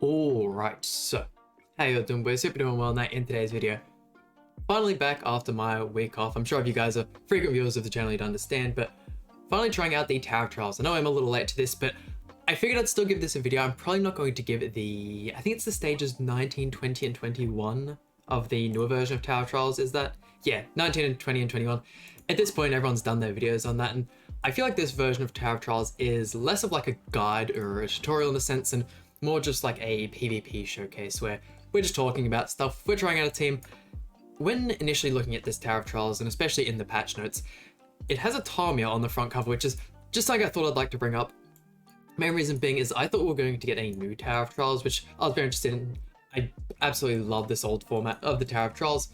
Alright, so how you doing, boys? Hope you're doing well. Now in today's video, finally back after my week off. I'm sure if you guys are frequent viewers of the channel, you'd understand, but finally trying out the Tower Trials. I know I'm a little late to this, but I figured I'd still give this a video. I'm probably not going to give it I think it's the stages 19, 20, and 21 of the newer version of Tower Trials. Is that? Yeah, 19 and 20 and 21. At this point, everyone's done their videos on that, and I feel like this version of Tower Trials is less of like a guide or a tutorial in a sense, and more just like a PvP showcase where we're just talking about stuff, we're trying out a team. When initially looking at this Tower of Trials, and especially in the patch notes, it has a Tamiya on the front cover, which is just something I thought I'd like to bring up. Main reason being is I thought we were going to get a new Tower of Trials, which I was very interested in. I absolutely love this old format of the Tower of Trials,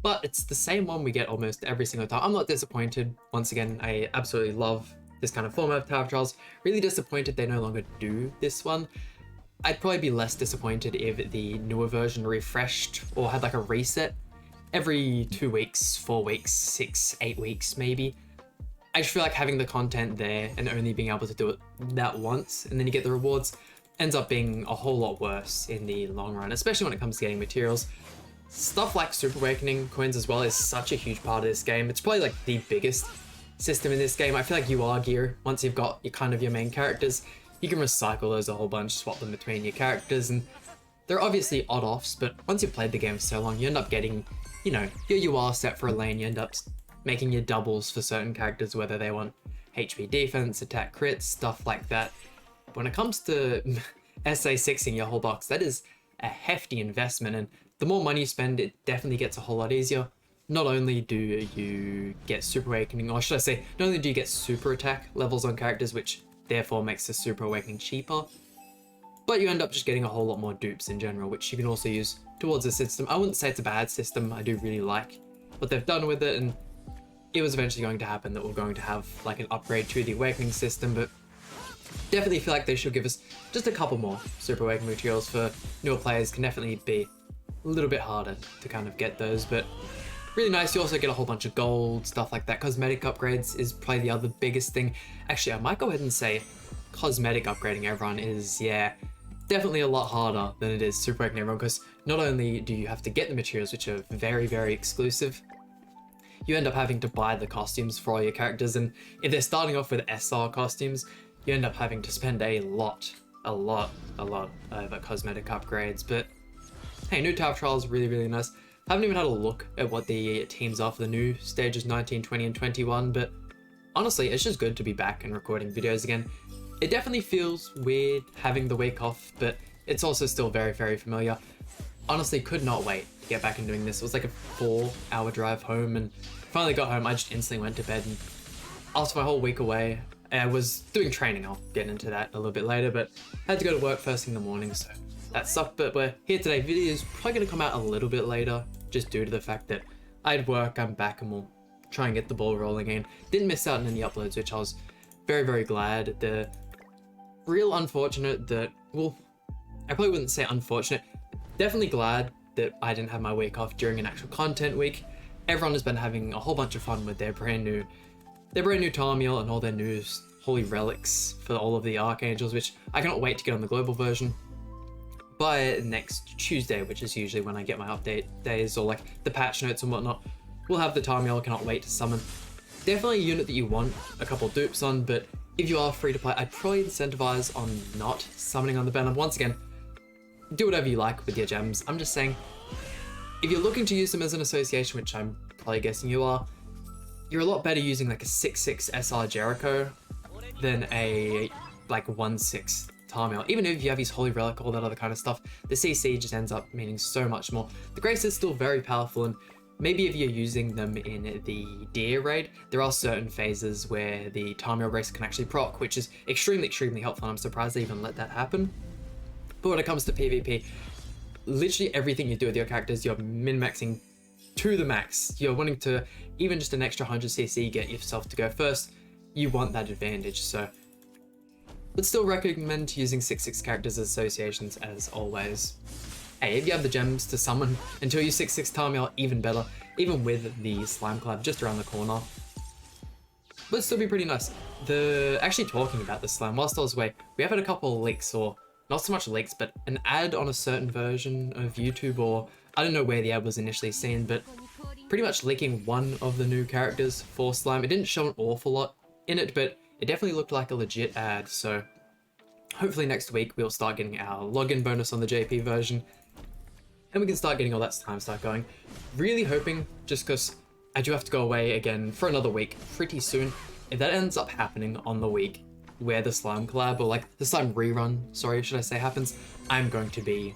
but it's the same one we get almost every single time. I'm not disappointed. Once again, I absolutely love this kind of format of Tower of Trials. Really disappointed they no longer do this one. I'd probably be less disappointed if the newer version refreshed or had like a reset every 2 weeks, 4 weeks, 6, 8 weeks maybe. I just feel like having the content there and only being able to do it that once and then you get the rewards ends up being a whole lot worse in the long run, especially when it comes to getting materials. Stuff like Super Awakening coins as well is such a huge part of this game. It's probably like the biggest system in this game. I feel like you are gear once you've got your main characters. You can recycle those a whole bunch, swap them between your characters, and they're obviously odd-offs, but once you've played the game for so long, you end up getting, your UR set for a lane, you end up making your doubles for certain characters, whether they want HP defense, attack crits, stuff like that. When it comes to SA6ing your whole box, that is a hefty investment, and the more money you spend, it definitely gets a whole lot easier. Not only do you get Super Awakening, or should I say, not only do you get super attack levels on characters, which therefore makes the Super Awakening cheaper, but you end up just getting a whole lot more dupes in general, which you can also use towards the system. I wouldn't say it's a bad system. I do really like what they've done with it, and it was eventually going to happen that we're going to have like an upgrade to the Awakening system, but definitely feel like they should give us just a couple more Super Awakening materials for newer players. Can definitely be a little bit harder to kind of get those, but really nice. You also get a whole bunch of gold, stuff like that. Cosmetic upgrades is probably the other biggest thing. Actually, I might go ahead and say cosmetic upgrading everyone is, definitely a lot harder than it is Super Awakening everyone, because not only do you have to get the materials, which are very, very exclusive, you end up having to buy the costumes for all your characters, and if they're starting off with SR costumes, you end up having to spend a lot of cosmetic upgrades. But hey, new Tower Trials, really, really nice. Haven't even had a look at what the teams are for the new stages 19, 20, and 21, but honestly, it's just good to be back and recording videos again. It definitely feels weird having the week off, but it's also still very, very familiar. Honestly, could not wait to get back and doing this. It was like a 4-hour drive home, and finally got home, I just instantly went to bed, and after my whole week away, I was doing training. I'll get into that a little bit later, but had to go to work first thing in the morning, so that sucked. But we're here today. Video is probably going to come out a little bit later, just due to the fact that I had work, I'm back, and we'll try and get the ball rolling again. Didn't miss out on any uploads, which I was very, very glad. The real unfortunate that, well, I probably wouldn't say unfortunate, definitely glad that I didn't have my week off during an actual content week. Everyone has been having a whole bunch of fun with their brand new Tamiya and all their new holy relics for all of the Archangels, which I cannot wait to get on the global version by next Tuesday, which is usually when I get my update days, or like the patch notes and whatnot. We'll have the Tamiya. I cannot wait to summon. Definitely a unit that you want a couple of dupes on, but if you are free to play, I'd probably incentivize on not summoning on the banner. Once again, do whatever you like with your gems. I'm just saying, if you're looking to use them as an association, which I'm probably guessing you are, you're a lot better using like a 6/6 SR Jericho than a like 1/6 Tamiya. Even if you have his Holy Relic, all that other kind of stuff, the CC just ends up meaning so much more. The Grace is still very powerful, and maybe if you're using them in the Deer raid, there are certain phases where the Tamiya Grace can actually proc, which is extremely, extremely helpful, and I'm surprised they even let that happen. But when it comes to PvP, literally everything you do with your characters, you're min-maxing to the max. You're wanting to, even just an extra 100cc, get yourself to go first. You want that advantage, so would still recommend using 6/6 characters as associations as always. Hey, if you have the gems to summon until you 6/6 Tamiya, even better, even with the Slime Collab just around the corner. Would still be pretty nice. Actually talking about the slime, whilst I was away, we have had a couple of leaks, or not so much leaks, but an ad on a certain version of YouTube, or I don't know where the ad was initially seen, but pretty much leaking one of the new characters for Slime. It didn't show an awful lot in it, but it definitely looked like a legit ad, so hopefully next week we'll start getting our login bonus on the JP version, and we can start getting all that time start going. Really hoping, just because I do have to go away again for another week pretty soon, if that ends up happening on the week where the Slime collab, or like the Slime rerun, sorry, should I say, happens, I'm going to be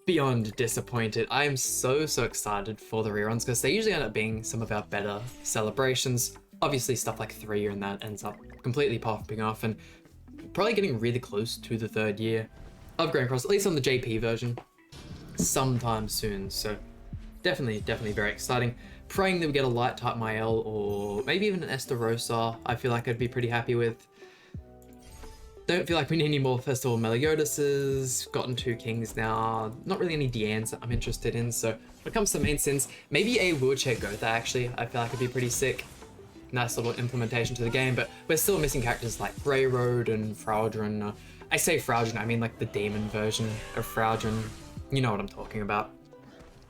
beyond disappointed. I am so excited for the reruns, because they usually end up being some of our better celebrations. Obviously stuff like 3 and that ends up completely popping off, and probably getting really close to the 3rd year of Grand Cross, at least on the JP version, sometime soon. So definitely very exciting. Praying that we get a light type Mael, or maybe even an Estarossa, I feel like I'd be pretty happy with. Don't feel like we need any more Festival Meliodases, gotten 2 Kings now, not really any Deannes that I'm interested in, so when it comes to main sins, maybe a wheelchair Gotha actually, I feel like it'd be pretty sick. Nice little implementation to the game, but we're still missing characters like RERUN and Fraudrin. I say Fraudrin, I mean like the demon version of Fraudrin, you know what I'm talking about.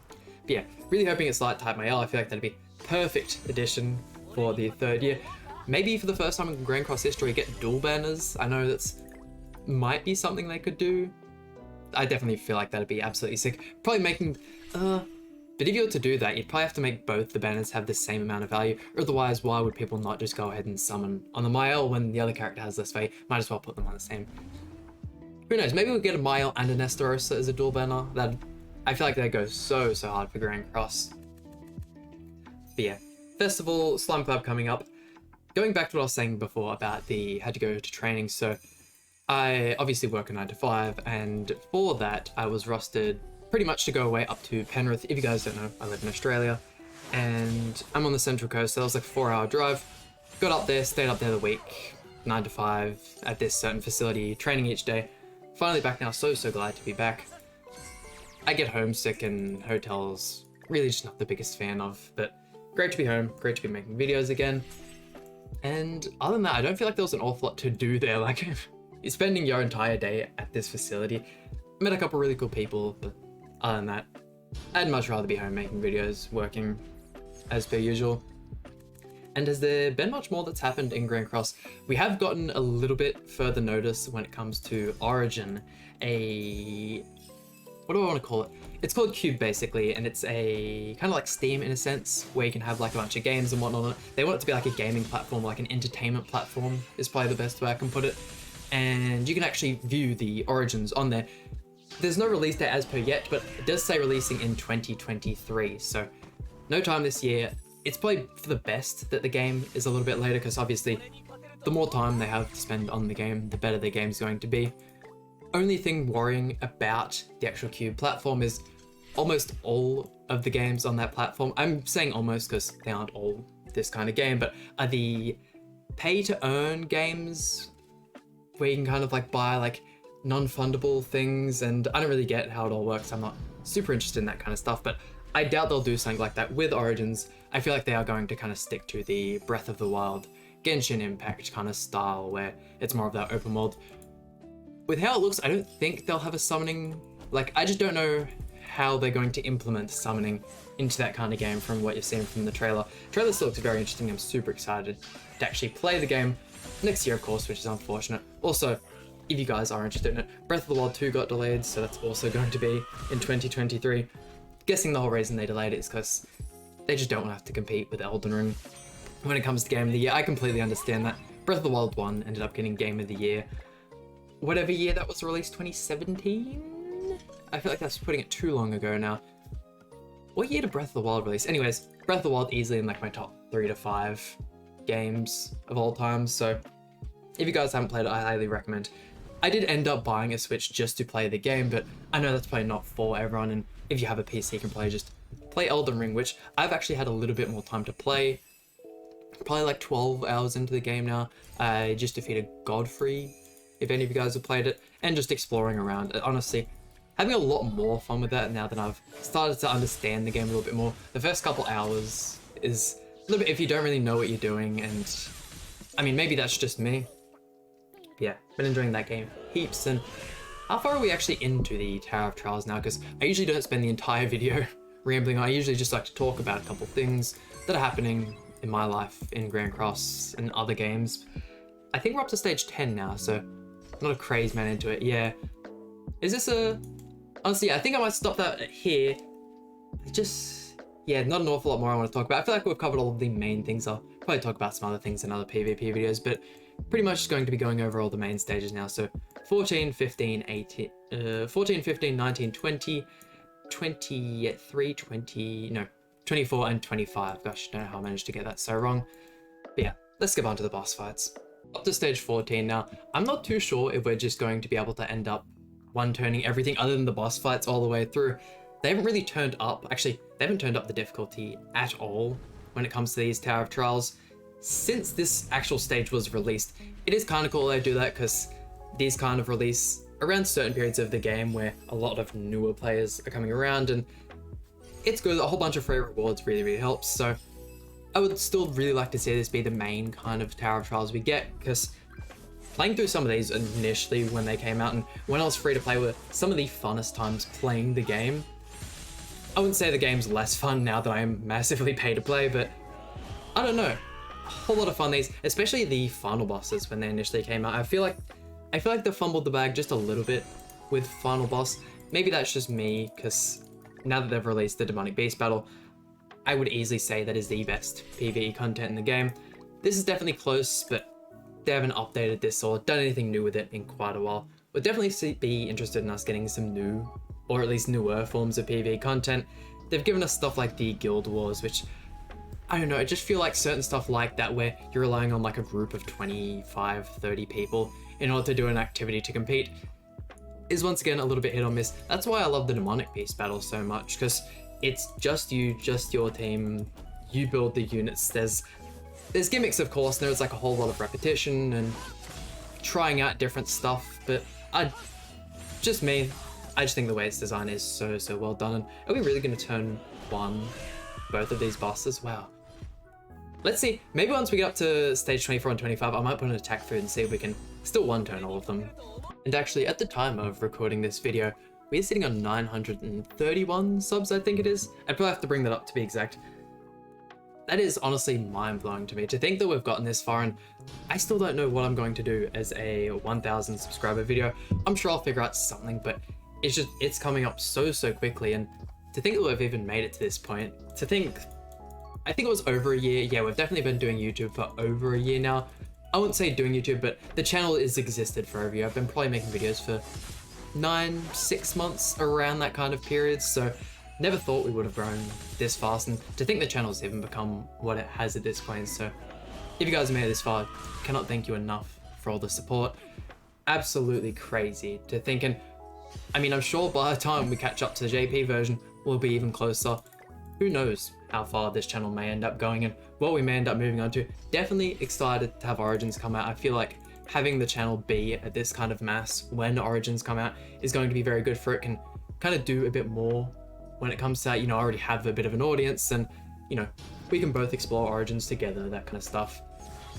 But yeah, really hoping it's light type Mael. I feel like that'd be perfect addition for the 3rd year. Maybe for the first time in Grand Cross history, get dual banners. I know that's might be something they could do. I definitely feel like that'd be absolutely sick. Probably making, but if you were to do that, you'd probably have to make both the banners have the same amount of value. Otherwise, why would people not just go ahead and summon on the Mael when the other character has less value? Might as well put them on the same. Who knows? Maybe we'll get a Mael and an Estarossa as a dual banner. That I feel like that goes so hard for Grand Cross. But yeah, Festival, Slime Club coming up. Going back to what I was saying before about the had to go to training, so I obviously work a 9 to 5, and for that I was rostered pretty much to go away up to Penrith. If you guys don't know, I live in Australia, and I'm on the Central Coast, so that was like a 4-hour drive. Got up there, stayed up there the week, 9 to 5 at this certain facility, training each day. Finally back now, so glad to be back. I get homesick, and hotels really just not the biggest fan of, but great to be home, great to be making videos again. And other than that, I don't feel like there was an awful lot to do there. Like, you're spending your entire day at this facility. Met a couple really cool people, but other than that, I'd much rather be home making videos, working as per usual. And has there been much more that's happened in Grand Cross? We have gotten a little bit further notice when it comes to Origin, what do I want to call it? It's called Cube basically, and it's a kind of like Steam in a sense, where you can have like a bunch of games and whatnot on it. They want it to be like a gaming platform, like an entertainment platform is probably the best way I can put it. And you can actually view the Origins on there. There's no release date as per yet, but it does say releasing in 2023, so no time this year. It's probably for the best that the game is a little bit later, because obviously the more time they have to spend on the game, the better the game's going to be. Only thing worrying about the actual Cube platform is almost all of the games on that platform, I'm saying almost because they aren't all this kind of game, but are the pay to earn games where you can kind of like buy like non-fundable things, and I don't really get how it all works. I'm not super interested in that kind of stuff, but I doubt they'll do something like that with Origins. I feel like they are going to kind of stick to the Breath of the Wild, Genshin Impact kind of style, where it's more of that open world. With how it looks, I don't think they'll have a summoning, like, I just don't know how they're going to implement summoning into that kind of game from what you're seeing from the trailer. Trailer still looks very interesting. I'm super excited to actually play the game next year, of course, which is unfortunate. Also, if you guys are interested in it, Breath of the Wild 2 got delayed, so that's also going to be in 2023. Guessing the whole reason they delayed it is because they just don't want to have to compete with Elden Ring when it comes to Game of the Year. I completely understand that. Breath of the Wild 1 ended up getting Game of the Year. Whatever year that was released, 2017? I feel like that's putting it too long ago now. What year did Breath of the Wild release? Anyways, Breath of the Wild easily in like my top 3 to 5 games of all time, so if you guys haven't played it, I highly recommend. I did end up buying a Switch just to play the game, but I know that's probably not for everyone, and if you have a PC you can just play Elden Ring, which I've actually had a little bit more time to play. Probably like 12 hours into the game now. I just defeated Godfrey, if any of you guys have played it, and just exploring around. Honestly, having a lot more fun with that now that I've started to understand the game a little bit more. The first couple hours is a little bit if you don't really know what you're doing, and I mean, maybe that's just me. Yeah, been enjoying that game heaps, and How far are we actually into the Tower of Trials now? Because I usually don't spend the entire video rambling. I usually just like to talk about a couple things that are happening in my life in Grand Cross and other games. I think we're up to stage 10 now, so I'm not a crazy man into it. Yeah. Is this a... Honestly, I think I might stop that here. Yeah, not an awful lot more I want to talk about. I feel like we've covered all of the main things. I'll probably talk about some other things in other PvP videos, but pretty much just going to be going over all the main stages now. So 14, 15, 18, 14, 15, 19, 20, 23, 20, no, 24 and 25. Gosh, I don't know how I managed to get that so wrong. But yeah, let's get on to the boss fights. Up to stage 14 now. I'm not too sure if we're just going to be able to end up one-turning everything other than the boss fights all the way through. They haven't really turned up, actually, they haven't turned up the difficulty at all when it comes to these Tower of Trials. Since this actual stage was released, it is kind of cool they do that because these kind of release around certain periods of the game where a lot of newer players are coming around, and it's good. A whole bunch of free rewards really helps. So I would still really like to see this be the main kind of Tower of Trials we get, because playing through some of these initially when they came out and when I was free to play were some of the funnest times playing the game. I wouldn't say the game's less fun now that I am massively pay to play, but I don't know. A whole lot of fun these, especially the final bosses when they initially came out. I feel like they fumbled the bag just a little bit with final boss. Maybe that's just me, because now that they've released the Demonic Beast battle, I would easily say that is the best PvE content in the game. This is definitely close, but they haven't updated this or done anything new with it in quite a while. Would definitely be interested in us getting some new, or at least newer forms of PvE content. They've given us stuff like the Guild Wars, which, I don't know, I just feel like certain stuff like that where you're relying on like a group of 25, 30 people in order to do an activity to compete is once again a little bit hit or miss. That's why I love the Demonic Beast battle so much, because it's just you, just your team, you build the units. There's gimmicks, of course, and there's like a whole lot of repetition and trying out different stuff, but I just think the way it's designed is so well done. And are we really going to turn both of these bosses? Wow. Let's see, maybe once we get up to stage 24 and 25, I might put an attack food and see if we can still one-turn all of them. And actually, at the time of recording this video, we're sitting on 931 subs, I think it is. I'd probably have to bring that up to be exact. That is honestly mind-blowing to me, to think that we've gotten this far, and I still don't know what I'm going to do as a 1,000 subscriber video. I'm sure I'll figure out something, but it's coming up so quickly, and to think that we've even made it to this point, I think it was over a year. Yeah, we've definitely been doing YouTube for over a year now. I wouldn't say doing YouTube, but the channel has existed for over a year. I've been probably making videos for 6 months, around that kind of period, so never thought we would have grown this fast, and to think the channel's even become what it has at this point. So if you guys made it this far, cannot thank you enough for all the support. Absolutely crazy to think, and I mean, I'm sure by the time we catch up to the JP version, we'll be even closer. Who knows how far this channel may end up going and what we may end up moving on to. Definitely excited to have Origins come out. I feel like having the channel be at this kind of mass when Origins come out is going to be very good for it. Can kind of do a bit more when it comes to that. You know, I already have a bit of an audience, and you know, we can both explore Origins together, that kind of stuff.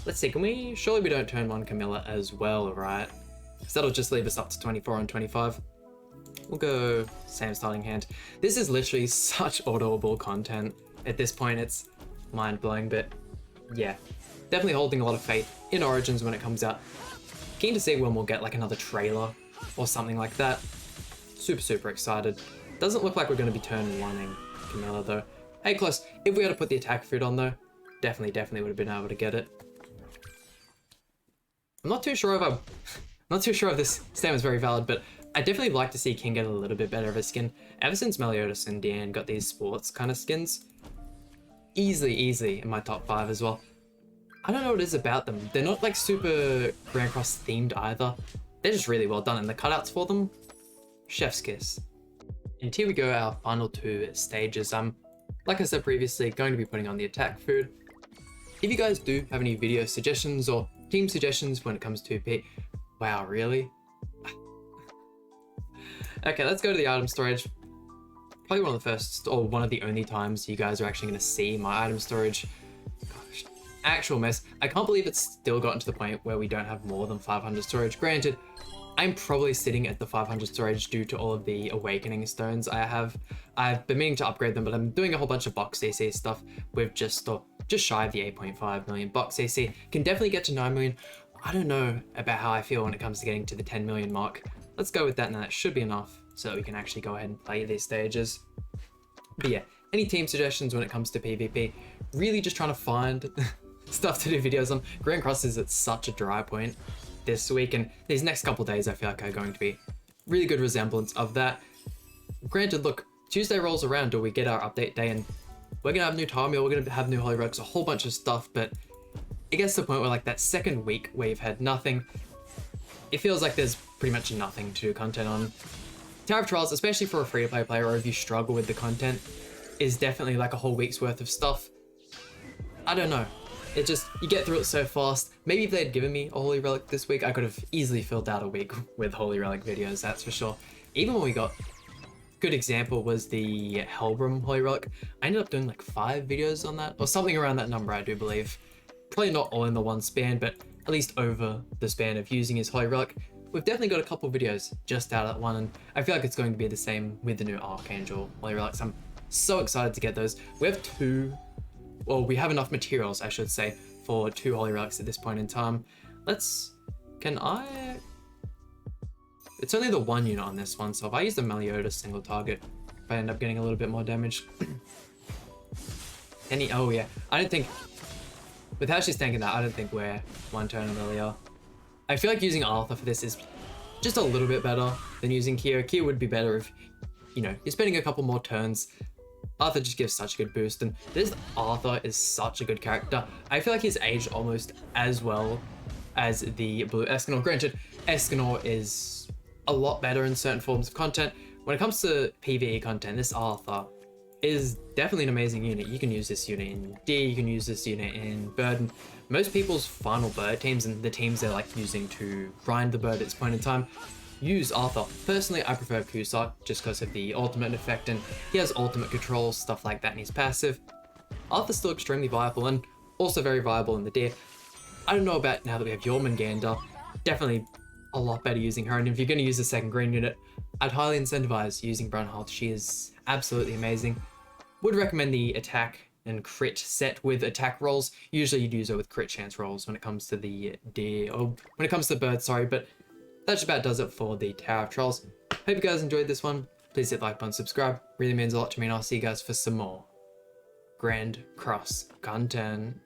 Let's see, surely we don't turn one Camilla as well, right? Because that'll just leave us up to 24 and 25. We'll go same starting hand. This is literally such audible content. At this point, it's mind-blowing, but yeah, definitely holding a lot of faith in Origins when it comes out. Keen to see when we'll get like another trailer or something like that. Super excited. Doesn't look like we're going to be turn oneing Camilla though. Hey, close. If we had to put the attack food on though, definitely would have been able to get it. I'm not too sure if this statement is very valid, but I definitely like to see King get a little bit better of a skin. Ever since Meliodas and Deanne got these sports kind of skins, easily in my top 5 as well. I don't know what it is about them. They're not like super Grand Cross themed either. They're just really well done, and the cutouts for them, chef's kiss. And here we go, our final 2 stages. Like I said previously, going to be putting on the attack food. If you guys do have any video suggestions or team suggestions when it comes to P, wow, really? Okay, let's go to the item storage. Probably one of the first, or one of the only times you guys are actually going to see my item storage. Gosh, actual mess. I can't believe it's still gotten to the point where we don't have more than 500 storage. Granted, I'm probably sitting at the 500 storage due to all of the awakening stones I have. I've been meaning to upgrade them, but I'm doing a whole bunch of box CC stuff with just shy of the 8.5 million box CC. Can definitely get to 9 million. I don't know about how I feel when it comes to getting to the 10 million mark. Let's go with that, and that should be enough so that we can actually go ahead and play these stages. But yeah, any team suggestions when it comes to PvP? Really just trying to find stuff to do videos on. Grand Cross is at such a dry point this week, and these next couple days I feel like are going to be really good resemblance of that. Granted, look, Tuesday rolls around or we get our update day and we're gonna have new Tarmiel, we're gonna have new Holy Relics, a whole bunch of stuff, but it gets to the point where like that second week where you've had nothing, it feels like there's pretty much nothing to do content on. Tower of Trials, especially for a free-to-play player or if you struggle with the content, is definitely like a whole week's worth of stuff. I don't know. It just, you get through it so fast. Maybe if they had given me a Holy Relic this week, I could have easily filled out a week with Holy Relic videos, that's for sure. Even when we got, good example was the Helbram Holy Relic. I ended up doing like 5 videos on that, or something around that number, I do believe. Probably not all in the one span, but at least over the span of using his Holy Relic. We've definitely got a couple videos just out of that one, and I feel like it's going to be the same with the new Archangel Holy Relics. I'm so excited to get those. We have we have enough materials, I should say, for 2 Holy Relics at this point in time. It's only the 1 unit on this one, so if I use the Meliodas single target, if I end up getting a little bit more damage. Oh yeah, I don't think, with how she's tanking that, I don't think we're 1 turn earlier. I feel like using Arthur for this is just a little bit better than using Kia. Kia would be better if, you know, you're spending a couple more turns. Arthur just gives such a good boost, and this Arthur is such a good character. I feel like he's aged almost as well as the blue Escanor. Granted, Escanor is a lot better in certain forms of content. When it comes to PvE content, this Arthur is definitely an amazing unit. You can use this unit in D, you can use this unit in Bird, and most people's final Bird teams and the teams they're like using to grind the Bird at this point in time use Arthur. Personally, I prefer Cusack just because of the ultimate effect, and he has ultimate control, stuff like that, and he's passive. Arthur's still extremely viable and also very viable in the deer. I don't know about now that we have Jormungandr, definitely a lot better using her, and if you're going to use the second green unit, I'd highly incentivize using Brunhild. She is absolutely amazing. Would recommend the attack and crit set with attack rolls. Usually you'd use her with crit chance rolls when it comes to the deer, or when it comes to the bird, sorry, but that just about does it for the Tower of Trolls. Hope you guys enjoyed this one. Please hit like button, subscribe. Really means a lot to me, and I'll see you guys for some more Grand Cross content.